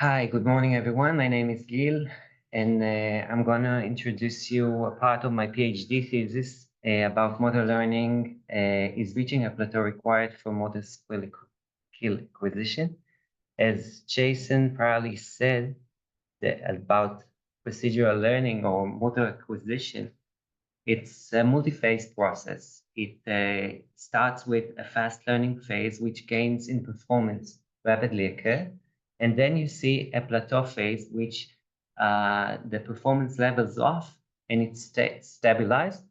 Hi, good morning, everyone. My name is Gil, and I'm going to introduce you a part of my PhD thesis about motor learning is reaching a plateau required for motor skill acquisition. As Jason probably said about procedural learning or motor acquisition, it's a multi-phase process. It starts with a fast learning phase, which gains in performance rapidly occur. And then you see a plateau phase, which the performance levels off and it's stabilized.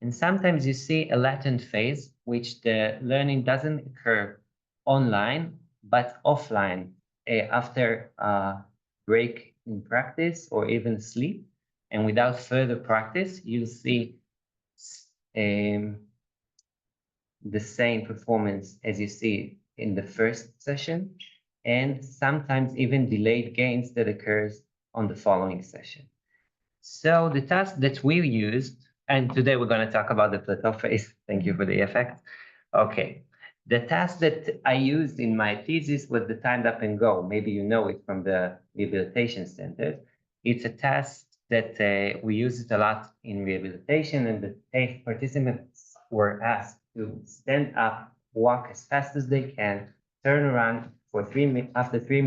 And sometimes you see a latent phase, which the learning doesn't occur online, but offline after a break in practice or even sleep. And without further practice, you'll see the same performance as you see in the first session, and sometimes even delayed gains that occurs on the following session. So the task that we used, and today we're going to talk about the plateau phase. Thank you for the effect. Okay. The task that I used in my thesis was the timed up and go. Maybe you know it from the rehabilitation centers. It's a task that we use it a lot in rehabilitation, and the participants were asked to stand up, walk as fast as they can, turn around for after 3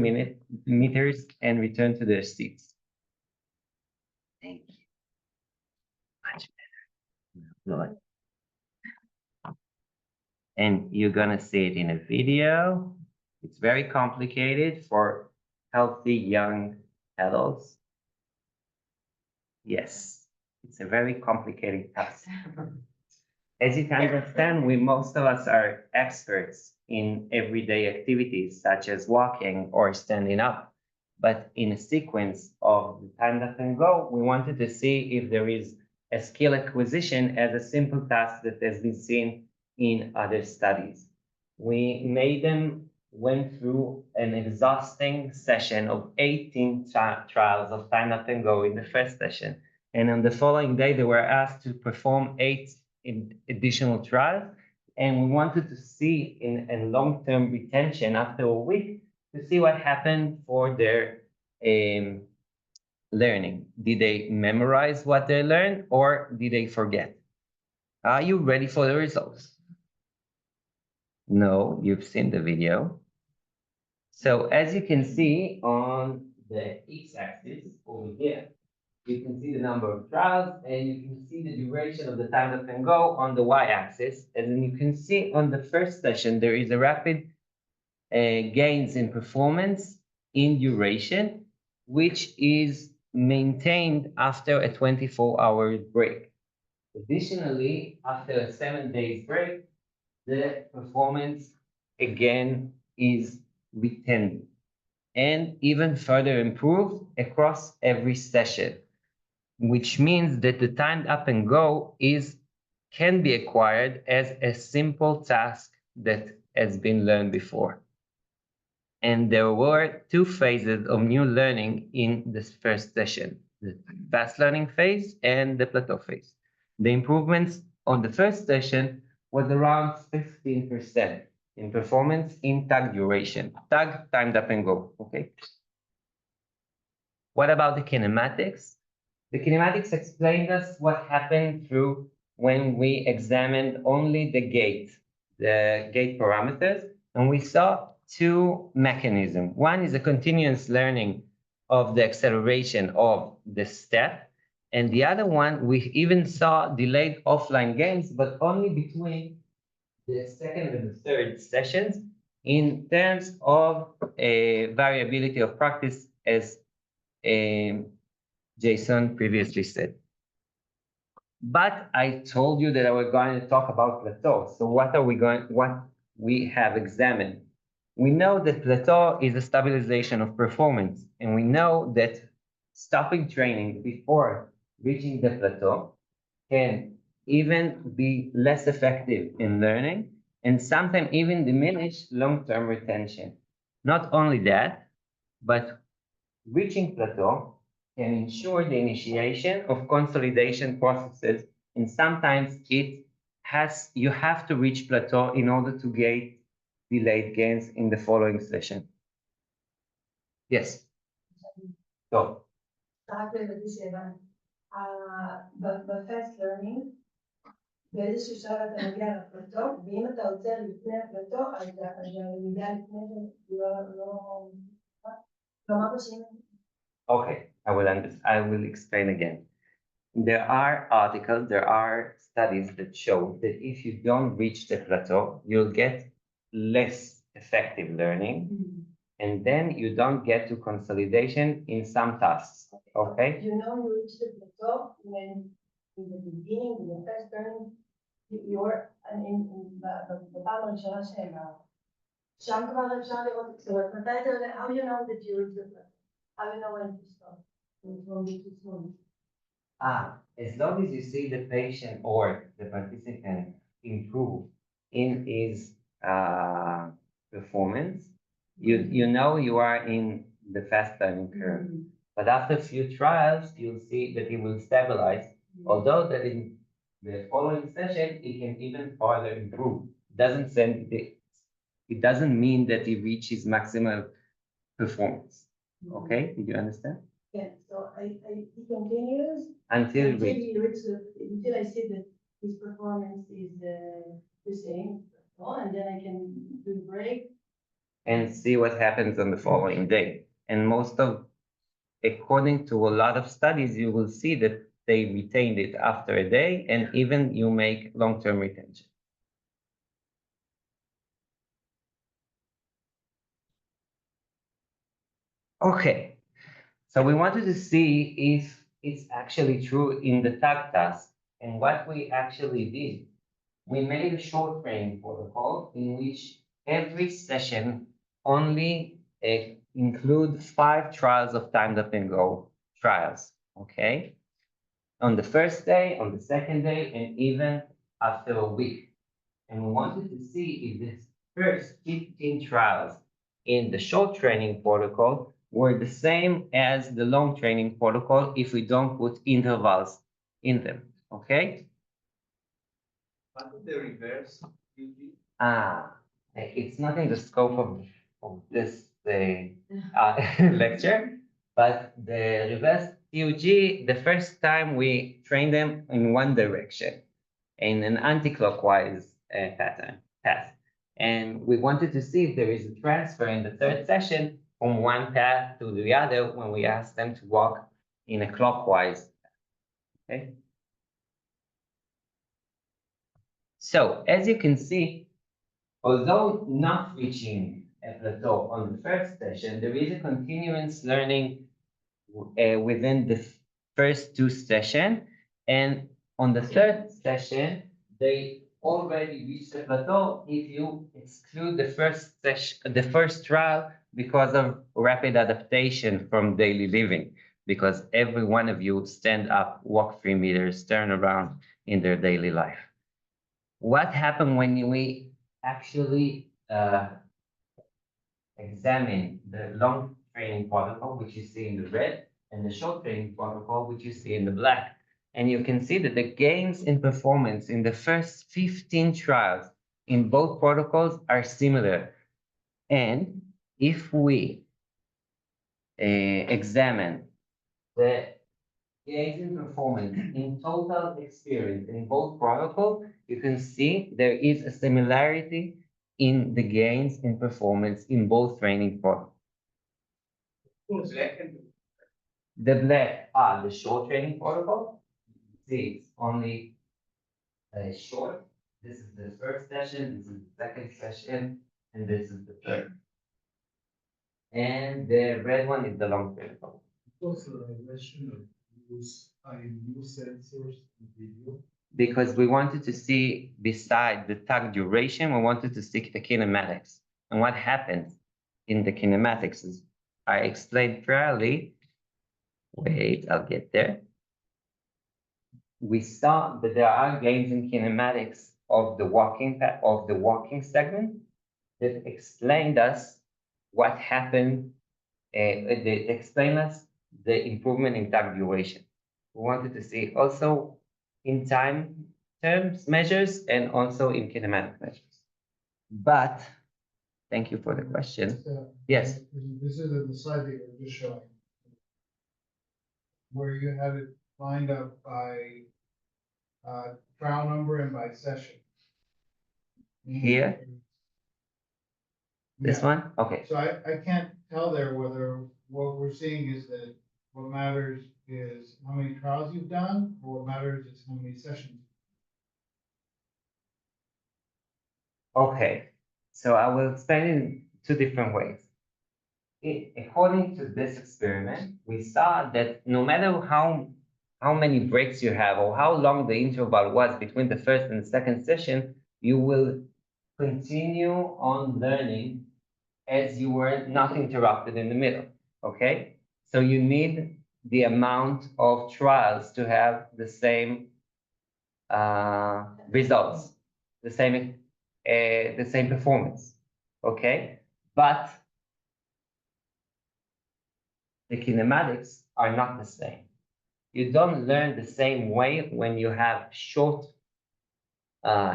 meters, and return to their seats. Thank you. Much better. And you're gonna see it in a video. It's very complicated for healthy young adults. Yes, it's a very complicated task. As you can understand, most of us are experts in everyday activities such as walking or standing up. But in a sequence of the time that can go, we wanted to see if there is a skill acquisition as a simple task that has been seen in other studies. We went through an exhausting session of 18 trials of time up and go in the first session. And on the following day, they were asked to perform 8 additional trials. And we wanted to see in a long-term retention after a week to see what happened for their learning. Did they memorize what they learned, or did they forget? Are you ready for the results? No, you've seen the video. So as you can see on the x-axis over here, you can see the number of trials, and you can see the duration of the time that can go on the y-axis. And then you can see on the first session, there is a rapid gains in performance in duration, which is maintained after a 24-hour break. Additionally, after a 7 days break, the performance again is retained and even further improved across every session, which means that the timed up and go can be acquired as a simple task that has been learned before. And there were 2 phases of new learning in this first session, the fast learning phase and the plateau phase. The improvements on the first session was around 15% in performance in tag duration, tag timed up and go, okay? What about the kinematics? The kinematics explained us what happened through when we examined only the gait parameters, and we saw 2 mechanisms. One is a continuous learning of the acceleration of the step, and the other one, we even saw delayed offline gains, but only between the second and the third sessions in terms of variability of practice, as Jason previously said. But I told you that I was going to talk about plateau. So what we have examined? We know that plateau is a stabilization of performance, and we know that stopping training before reaching the plateau can even be less effective in learning and sometimes even diminish long-term retention. Not only that, but reaching plateau can ensure the initiation of consolidation processes, and sometimes you have to reach plateau in order to get delayed gains in the following session. Yes. טוב. רק לבדי שהבנתי. בפסט לרנינג, באיזשהו שלב אתה מגיע לפלטו, ואם אתה עוצר לפני הפלטו, אז הלמידה לפני זה לא אמרת שאם... Okay, I will explain again. There are articles, there are studies that show that if you don't reach the plateau, you'll get less effective learning, and then you don't get to consolidation in some tasks. Okay? You know you reach the plateau when in the beginning, in the first learning, you're בפעם הראשונה שהם שם כבר אפשר לראות, זאת אומרת, מתי אתה יודע, how you know that you reach the plateau? How you know when to stop? When it won't be too small? As long as you see the patient or the participant improve in his performance, you know you are in the fast learning curve. But after a few trials, you'll see that he will stabilize, although that in the following session, he can even further improve. It doesn't mean that he reached his maximal performance. Okay, did you understand? Yeah, so he continues until I see that his performance is the same, and then I can do the break and see what happens on the following day. And according to a lot of studies, you will see that they retained it after a day, and even you make long-term retention. Okay, so we wanted to see if it's actually true in the tag task, and what we actually did. We made a short training protocol in which every session only include 5 trials of timed up and go trials, okay? On the first day, on the second day, and even after a week. And we wanted to see if the first 15 trials in the short training protocol were the same as the long training protocol if we don't put intervals in them, okay? What is the reverse? It's not in the scope of this lecture, but the reverse TUG, the first time we trained them in one direction, in an anti-clockwise path. And we wanted to see if there is a transfer in the third session from one path to the other when we asked them to walk in a clockwise path. Okay? So, as you can see, although not reaching a plateau on the first session, there is a continuous learning within the first 2 sessions, and on the third session, they already reached the plateau if you exclude the first trial because of rapid adaptation from daily living, because every one of you stand up, walk 3 meters, turn around in their daily life. What happened when we actually examine the long training protocol, which you see in the red, and the short training protocol, which you see in the black? And you can see that the gains in performance in the first 15 trials in both protocols are similar. And if we examine the gains in performance in total experience in both protocols, you can see there is a similarity in the gains in performance in both training protocols. The black are the short training protocol. See, it's only short. This is the first session, this is the second session, and this is the third. And the red one is the long protocol. Because we wanted to see, beside the tag duration, we wanted to see the kinematics. And what happens in the kinematics is, I explained fairly. Wait, I'll get there. We saw that there are gains in kinematics of the walking segment that explained us what happened. They explain us the improvement in tag duration. We wanted to see also in time terms measures and also in kinematic measures. But thank you for the question. Yes. This is the slide that you're just showing. where you had it lined up by trial number and by session. Here? This Yeah. one? Okay. So I can't tell there whether what we're seeing is that what matters is how many trials you've done, or what matters is how many sessions. Okay. So I will explain in two different ways. According to this experiment, we saw that no matter how many breaks you have or how long the interval was between the first and the second session, you will continue on learning as you were not interrupted in the middle, okay? So you need the amount of trials to have the same results, the same performance, okay? But the kinematics are not the same. You don't learn the same way when you have short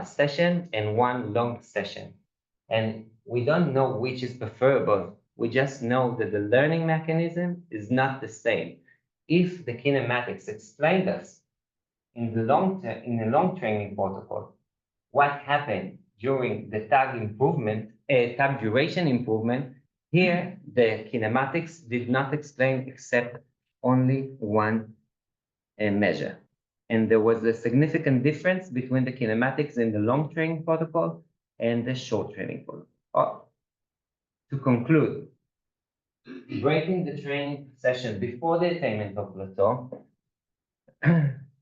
session and one long session. And we don't know which is preferable. We just know that the learning mechanism is not the same. If the kinematics explained us in the long training protocol what happened during the tag duration improvement, here the kinematics did not explain except only one measure. And there was a significant difference between the kinematics in the long training protocol and the short training protocol. To conclude, breaking the training session before the attainment of plateau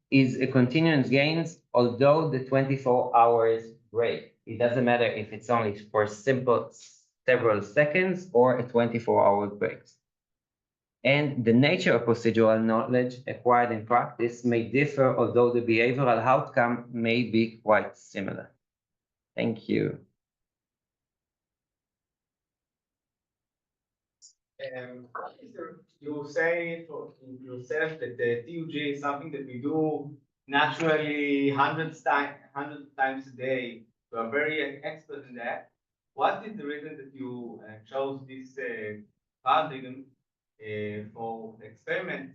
is a continuous gains, although the 24 hours break. It doesn't matter if it's only for simple several seconds or a 24-hour break. And the nature of procedural knowledge acquired in practice may differ, although the behavioral outcome may be quite similar. Thank you. You say for yourself that the TUG is something that we do naturally hundred times a day. You are very expert in that. What is the reason that you chose this paradigm for experiments?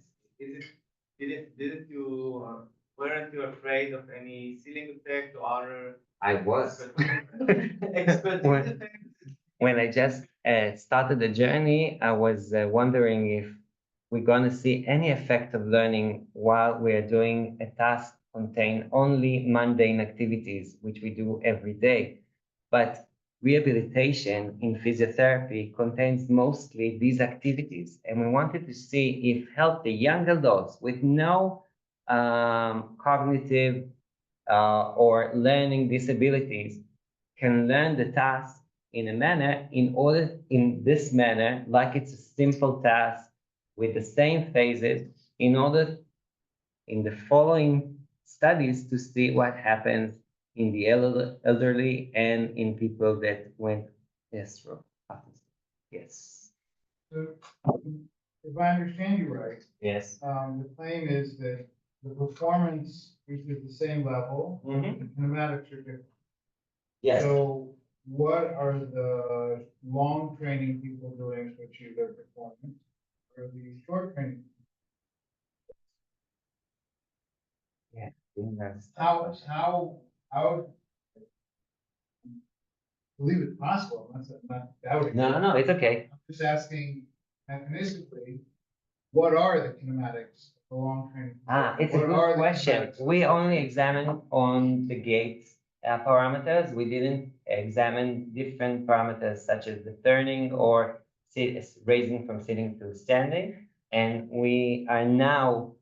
Didn't you weren't you afraid of any ceiling effect or other? I was. Expertise effect? When I just started the journey, I was wondering if we're going to see any effect of learning while we're doing a task contain only mundane activities, which we do every day. But rehabilitation in physiotherapy contains mostly these activities. And we wanted to see if healthy young adults with no cognitive or learning disabilities can learn the task in this manner, like it's a simple task with the same phases, in order in the following studies to see what happens in the elderly and in people that went this through. Yes. So if I understand you right, Yes. the claim is that the performance reaches the same level, the kinematics are different. Yes. So what are the long training people doing to achieve their performance, or the short training? Yeah. How I believe it's possible. I'm not doubting. No, it's okay. I'm just asking mechanistically, what are the kinematics of the long training? It's a What are good the question. kinematics? We only examined on the gait parameters. We didn't examine different parameters such as the turning or raising from sitting to standing. And we are now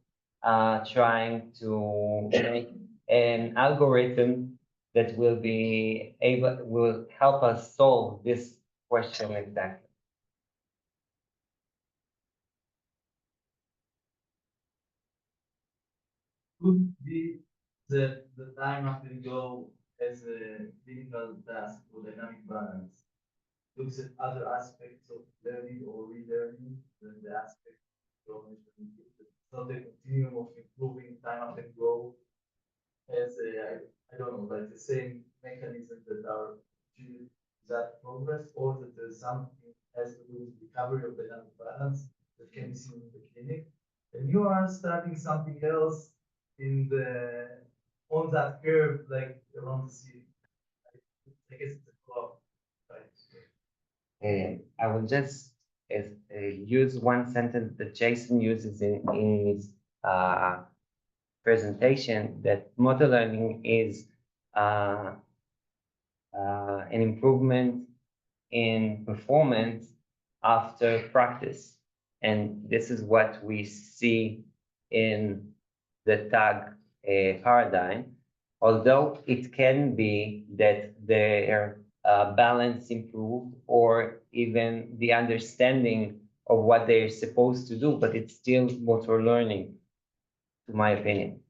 trying to make an algorithm that will help us solve this question exactly. Could be that the time after you go as a clinical task for dynamic balance looks at other aspects of learning or relearning than the aspect of it's not a continuum of improving time after go as I don't know, like the same mechanisms that are achieved that progress, or that there's something has to do with recovery of dynamic balance that can be seen in the clinic. And you are starting something else in the on that curve, like around the city. I guess it's a clock, right? I will just use one sentence that Jason uses in his presentation, that model learning is an improvement in performance after practice. And this is what we see in the tag paradigm, although it can be that their balance improved or even the understanding of what they're supposed to do, but it's still motor learning, to my opinion.